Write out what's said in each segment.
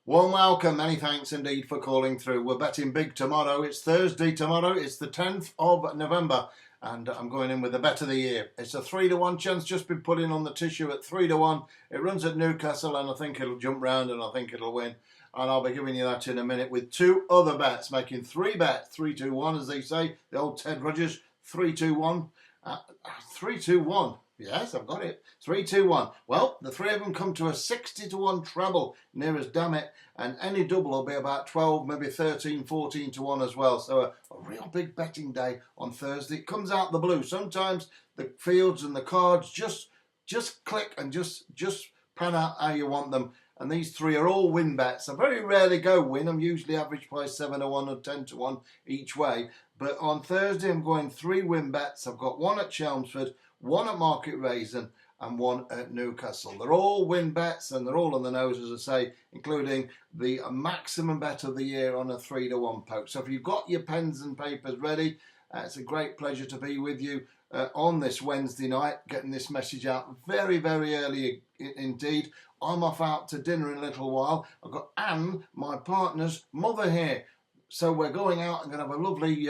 Warm welcome, many thanks indeed for calling through. We're betting big tomorrow. It's Thursday tomorrow, it's the 10th of November, and I'm going in with the bet of the year. It's a 3-1 chance, just been put in on the tissue at 3-1. It runs at Newcastle, and I think it'll jump round and I think it'll win. And I'll be giving you that in a minute with two other bets, making three bets, 3-2-1 as they say, the old Ted Rogers, 3-2-1. 3-2-1. Yes, I've got it. 3-2-1. Well, the three of them come to a 60-1 treble, near as damn it, and any double will be about 12, maybe 13, 14 to 1 as well. So a real big betting day on Thursday. It comes out the blue. Sometimes the fields and the cards just click and just pan out how you want them. And these three are all win bets. I very rarely go win. I'm usually average price 7-1 or 10-1 each way. But on Thursday, I'm going three win bets. I've got one at Chelmsford, one at Rasen, and one at Newcastle. They're all win bets and they're all on the nose, as I say, including the maximum bet of the year on a 3-1 poke. So if you've got your pens and papers ready, it's a great pleasure to be with you on this Wednesday night, getting this message out very, very early indeed. I'm off out to dinner in a little while. I've got Anne, my partner's mother, here. So we're going out and going to have a lovely,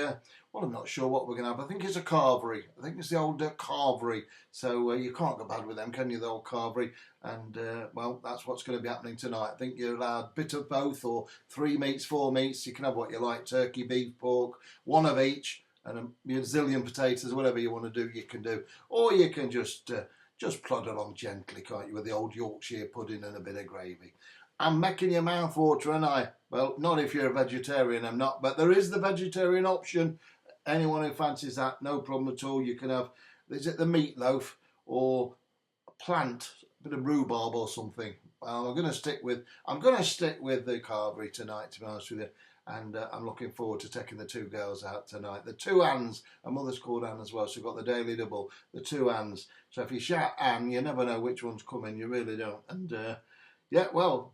well, I'm not sure what we're going to have. I think it's a carvery. I think it's the old carvery. So you can't go bad with them, can you, the old carvery? And, well, that's what's going to be happening tonight. I think you're allowed a bit of both, or 3 meats, 4 meats. You can have what you like, turkey, beef, pork, one of each, and a zillion potatoes, whatever you want to do, you can do. Or you can just plod along gently, can't you, with the old Yorkshire pudding and a bit of gravy. I'm making your mouth water, and well, not if you're a vegetarian, I'm not, but there is the vegetarian option. Anyone who fancies that, no problem at all. You can have, is it the meatloaf or a plant, a bit of rhubarb or something. Well, I'm going to stick with the carvery tonight, to be honest with you. And I'm looking forward to taking the two girls out tonight. The two Anns, a mother's called Anne as well, so we've got the daily double, the two Anns. So if you shout Anne, you never know which one's coming, you really don't. And yeah, well,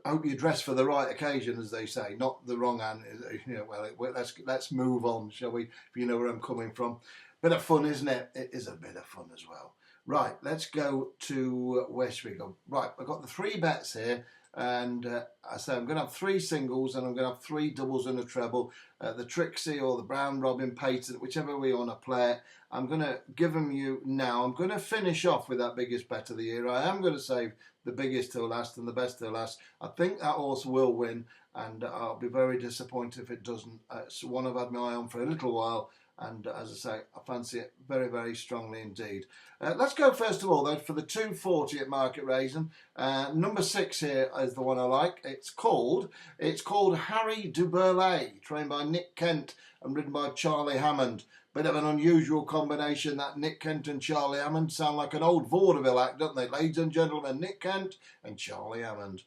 I hope you dress for the right occasion, as they say, not the wrong Anne. You know, well, let's move on, shall we, if you know where I'm coming from. Bit of fun, isn't it? It is a bit of fun as well. Right, let's go to, where should we go? Right, I've got the three bets here. And I say I'm going to have 3 singles and I'm going to have 3 doubles and a treble. The Trixie or the Brown Robin Patent, whichever we want to play it, I'm going to give them you now. I'm going to finish off with that biggest bet of the year. I am going to save the biggest till last and the best till last. I think that horse will win, and I'll be very disappointed if it doesn't. It's one I've had my eye on for a little while. And as I say, I fancy it very, very strongly indeed. Let's go first of all, though, for the 240 at Market Rasen. Number 6 here is the one I like. It's called Harry de Berlais, trained by Nick Kent and ridden by Charlie Hammond. Bit of an unusual combination, that Nick Kent and Charlie Hammond. Sound like an old vaudeville act, don't they? Ladies and gentlemen, Nick Kent and Charlie Hammond.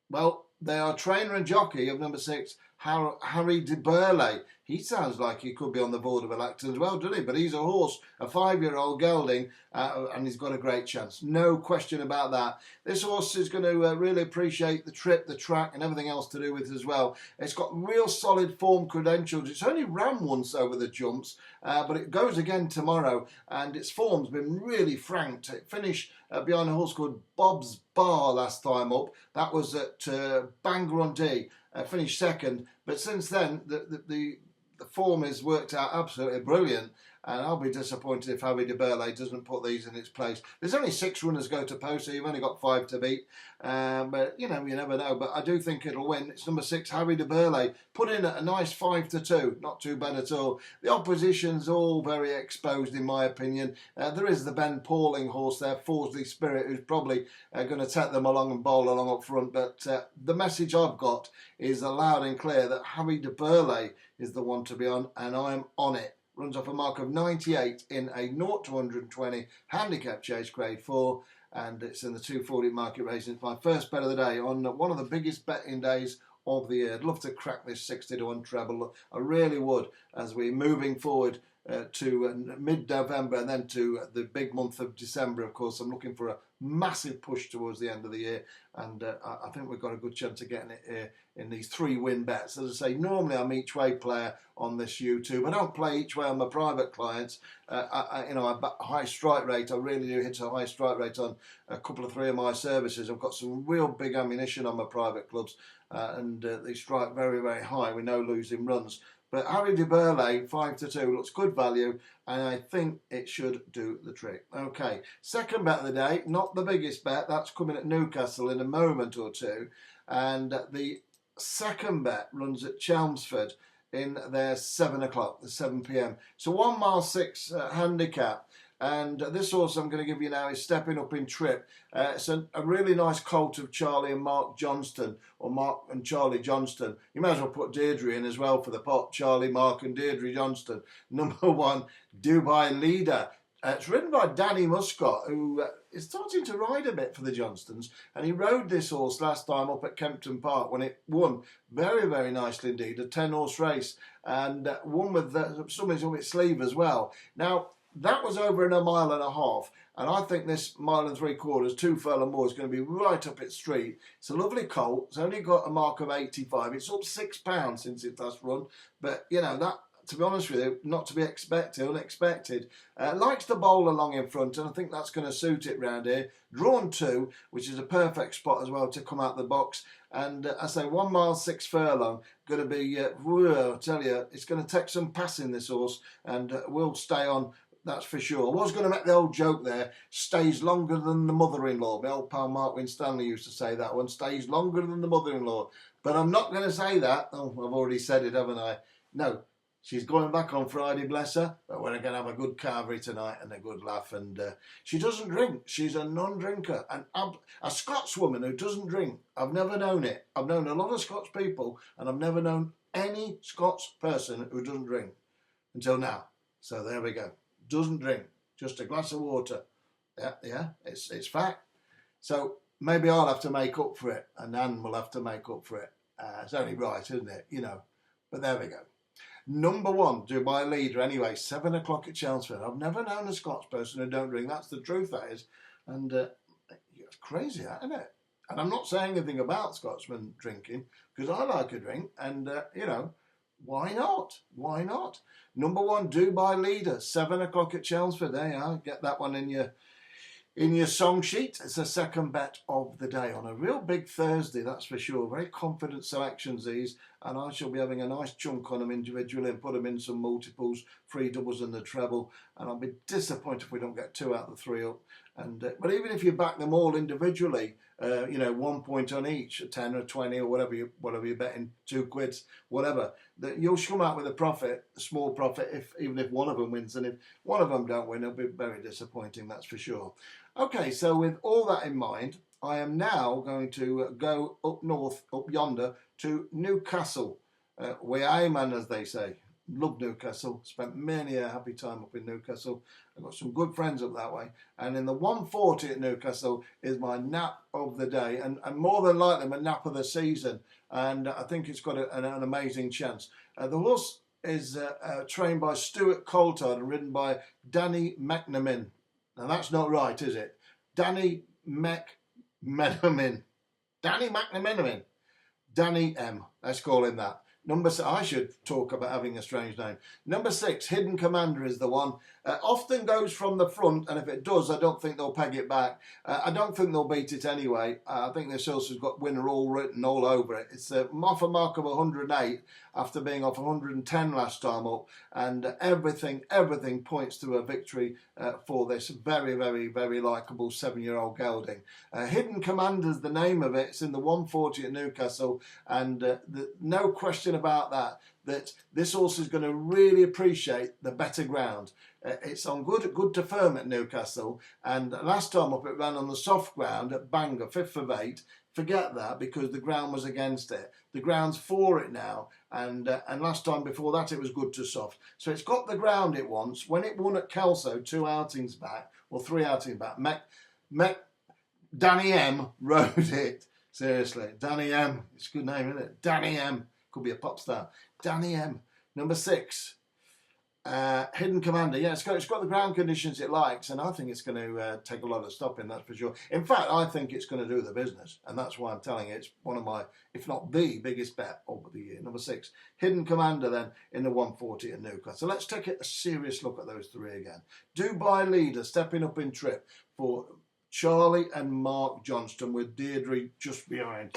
Well, they are trainer and jockey of number 6, Harry de Berlais. He sounds like he could be on the vaudeville act as well, doesn't he? But he's a horse, a 5-year-old gelding, and he's got a great chance. No question about that. This horse is going to really appreciate the trip, the track, and everything else to do with it as well. It's got real solid form credentials. It's only ran once over the jumps, but it goes again tomorrow, and its form's been really franked. It finished behind a horse called Bob's Bar last time up. That was at Bangor-on-Dee. Finished second, but since then the form has worked out absolutely brilliant, and I'll be disappointed if Harry de Berlais doesn't put these in its place. There's only 6 runners go to post, so you've only got 5 to beat, but you know, you never know. But I do think it'll win. It's number 6, Harry de Berlais, put in at a nice 5-2, not too bad at all. The opposition's all very exposed in my opinion. There is the Ben Pauling horse there, Forsley Spirit, who's probably going to take them along and bowl along up front, but the message I've got is loud and clear that Harry de Berlais is the one to be on, and I'm on it. Runs off a mark of 98 in a 0-120 handicap chase grade 4, and it's in the 240 Market Rasen. It's my first bet of the day on one of the biggest betting days of the year. I'd love to crack this 60-1 treble. I really would, as we're moving forward to mid-November and then to the big month of December. Of course, I'm looking for a massive push towards the end of the year, and I think we've got a good chance of getting it in these 3-win bets. As I say, normally I'm each way player on this YouTube. I don't play each way on my private clients. I bet a high strike rate. I really do hit a high strike rate on a couple of 3 of my services. I've got some real big ammunition on my private clubs, and they strike very, very high with no losing runs. But Harry de Berlais, 5-2, looks good value, and I think it should do the trick. Okay, second bet of the day, not the biggest bet. That's coming at Newcastle in a moment or two. And the second bet runs at Chelmsford in their 7 o'clock, the 7 p.m. So 1 mile 6 handicap. And this horse I'm going to give you now is stepping up in trip. It's a really nice colt of Charlie and Mark Johnston, or Mark and Charlie Johnston. You may as well put Deirdre in as well for the pot. Charlie, Mark and Deirdre Johnston. Number 1, Dubai Leader. It's ridden by Danny Muscott, who is starting to ride a bit for the Johnstons. And he rode this horse last time up at Kempton Park when it won very, very nicely indeed. A 10-horse race, and won with something on its sleeve as well. Now, that was over in a 1.5 miles, and I think this 1.75 miles, 2 furlong more, is going to be right up its street. It's a lovely colt. It's only got a mark of 85. It's up £6 since it last run, but you know that, to be honest with you, not to be expected, unexpected. Likes to bowl along in front, and I think that's going to suit it round here. Drawn 2, which is a perfect spot as well to come out the box. And I say 1 mile 6 furlong, going to be, I tell you, it's going to take some passing, this horse, and will stay on. That's for sure. I was going to make the old joke there, stays longer than the mother-in-law. My old pal Mark Winstanley used to say that one, stays longer than the mother-in-law. But I'm not going to say that. Oh, I've already said it, haven't I? No, she's going back on Friday, bless her. But we're going to have a good carvery tonight and a good laugh. And she doesn't drink. She's a non-drinker. A Scotswoman who doesn't drink. I've never known it. I've known a lot of Scots people, and I've never known any Scots person who doesn't drink until now. So there we go. Doesn't drink, just a glass of water. Yeah, it's fact. So maybe I'll have to make up for it, and Anne will have to make up for it. It's only right, isn't it? You know. But there we go. Number 1, Dubai Leader. Anyway, 7 o'clock at Chelmsford. I've never known a Scots person who don't drink. That's the truth, that is. And it's crazy, isn't it? And I'm not saying anything about Scotsmen drinking, because I like a drink, and you know. Why not? Why not? Number 1, Dubai Leader, 7 o'clock at Chelmsford. There you are. Get that one in your song sheet. It's the second bet of the day on a real big Thursday, that's for sure. Very confident selections these, and I shall be having a nice chunk on them individually and put them in some multiples, 3 doubles and the treble. And I'll be disappointed if we don't get 2 out of the 3 up. And but even if you back them all individually, you know, 1 point on each, 10 or 20 or whatever you're betting, 2 quids, whatever, that you'll come out with a profit, a small profit, even if one of them wins. And if one of them don't win, it'll be very disappointing, that's for sure. Okay, so with all that in mind, I am now going to go up north, up yonder, to Newcastle. Weayman, as they say. Love Newcastle. Spent many a happy time up in Newcastle. I've got some good friends up that way. And in the 140 at Newcastle is my nap of the day, and more than likely my nap of the season. And I think it's got an amazing chance. The horse is trained by Stuart Coulthard and ridden by Danny McNamee. Now that's not right, is it? Danny McNamee. Danny McNamee. Danny M. Let's call him that. I should talk about having a strange name. Number 6, Hidden Commander is the one. Often goes from the front, and if it does, I don't think they'll peg it back. I don't think they'll beat it anyway. I think this horse has got winner all written all over it. It's off a mark of 108 after being off 110 last time up, and everything points to a victory for this very, very, very likeable 7-year-old gelding. Hidden Commander's the name of it. It's in the 140 at Newcastle, and no question about that this horse is going to really appreciate the better ground. It's on good to firm at Newcastle, and last time up it ran on the soft ground at Bangor, 5th of 8. Forget that, because the ground was against it. The ground's for it now, and last time before that it was good to soft. So it's got the ground it wants. When it won at Kelso 2 outings back, or 3 outings back, Danny M rode it. Seriously, Danny M. It's a good name, isn't it? Danny M. Could be a pop star. Danny M. Number 6. Hidden Commander, yeah, it's got the ground conditions it likes, and I think it's going to take a lot of stopping, that's for sure. In fact, I think it's going to do the business, and that's why I'm telling you it's one of my, if not the biggest bet of the year. Number 6, Hidden Commander, then in the 140 at Newcastle. So let's take a serious look at those three again. Dubai Leader stepping up in trip for Charlie and Mark Johnston, with Deirdre just behind,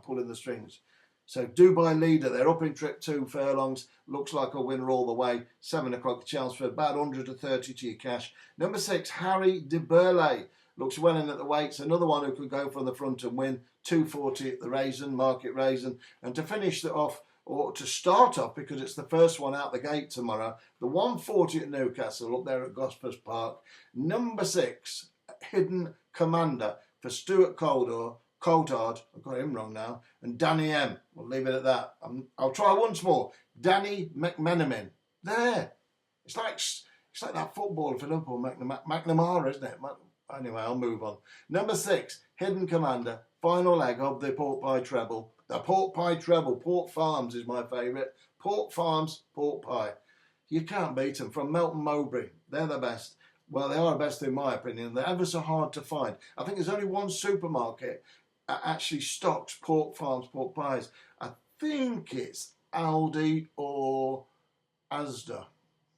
pulling the strings. So Dubai Leader, they're up in trip 2 furlongs, looks like a winner all the way. 7 o'clock at Chelmsford, about 130 to your cash. Number 6, Harry de Berlais, looks well in at the weights, another one who could go from the front and win. 240 at the Rasen, Market Rasen. And to finish it off, or to start off, because it's the first one out the gate tomorrow, the 140 at Newcastle, up there at Gospers Park. Number 6, Hidden Commander for Stuart Coulthard, I've got him wrong now, and Danny M. We'll leave it at that. I'll try once more. Danny McMenamin. There. It's like that footballer for Liverpool, McNamara, isn't it? Anyway, I'll move on. Number 6, Hidden Commander, final leg of the Pork Pie Treble. The Pork Pie Treble, Port Farms is my favourite. Port Farms, Pork Pie. You can't beat them. From Melton Mowbray, they're the best. Well, they are the best in my opinion. They're ever so hard to find. I think there's only one supermarket that actually stocks Pork Farms pork pies. I think it's Aldi or Asda.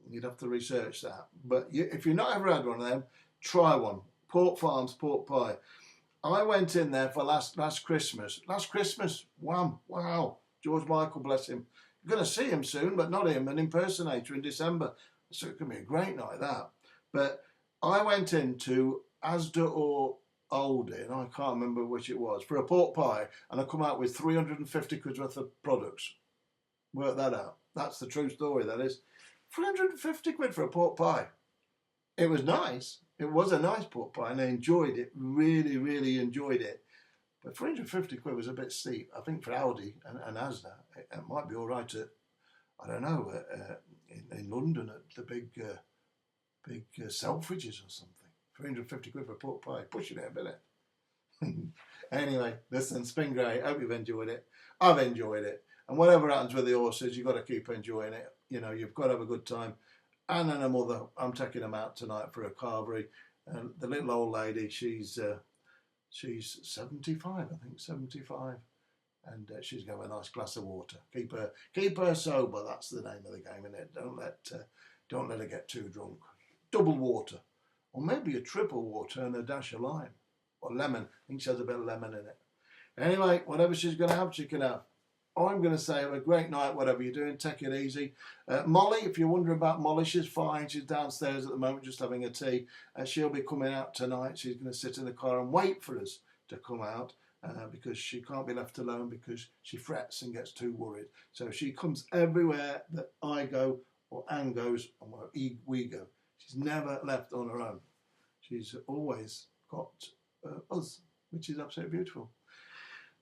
You'd have to research that. But if you've not ever had one of them, try one. Pork Farms pork pie. I went in there for last Christmas. Last Christmas, wham, wow. George Michael, bless him. You're going to see him soon, but not him, an impersonator in December. So it can be a great night, that. But I went into Asda or Aldi, and I can't remember which it was, for a pork pie, and I come out with 350 quid worth of products. Work that out. That's the true story, that is. 350 quid for a pork pie. It was nice. It was a nice pork pie, and I enjoyed it. Really, really enjoyed it. But 350 quid was a bit steep. I think for Aldi and Asda, it might be all right at, I don't know, in London at the big Selfridges or something. 350 quid for a pork pie. Pushing it a bit. Anyway, listen, Spin Grey, hope you've enjoyed it. I've enjoyed it. And whatever happens with the horses, you've got to keep enjoying it. You know, you've got to have a good time. Anne and her mother, I'm taking them out tonight for a carvery. And the little old lady, she's 75, I think, 75. And she's going to have a nice glass of water. Keep her sober, that's the name of the game, isn't it? Don't let her get too drunk. Double water. Or maybe a triple water and a dash of lime. Or lemon. I think she has a bit of lemon in it. Anyway, whatever she's going to have, she can have. I'm going to say have a great night, whatever you're doing. Take it easy. Molly, if you're wondering about Molly, she's fine. She's downstairs at the moment just having a tea. She'll be coming out tonight. She's going to sit in the car and wait for us to come out because she can't be left alone because she frets and gets too worried. So she comes everywhere that I go or Anne goes and where we go. She's never left on her own. She's always got us, which is absolutely beautiful.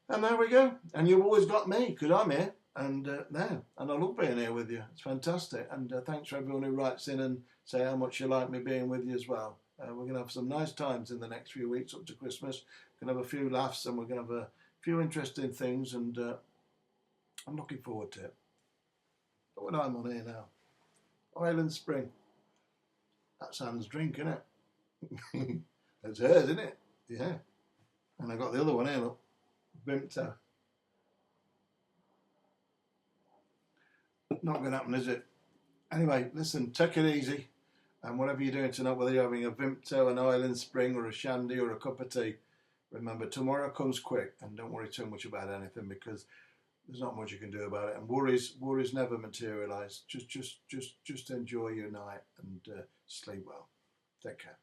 And there we go. And you've always got me, because I'm here. And there. And I love being here with you. It's fantastic. And thanks for everyone who writes in and say how much you like me being with you as well. We're going to have some nice times in the next few weeks up to Christmas. We're going to have a few laughs and we're going to have a few interesting things. And I'm looking forward to it. Look what I'm on here now. Island Spring. That's Anne's drink, isn't it? That's hers, isn't it? Yeah. And I got the other one here, look. Vimto. Not going to happen, is it? Anyway, listen, take it easy. And whatever you're doing tonight, whether you're having a Vimto, an Island Spring, or a shandy, or a cup of tea, remember, tomorrow comes quick. And don't worry too much about anything because there's not much you can do about it. And worries never materialise. Just enjoy your night and sleep well. Take care.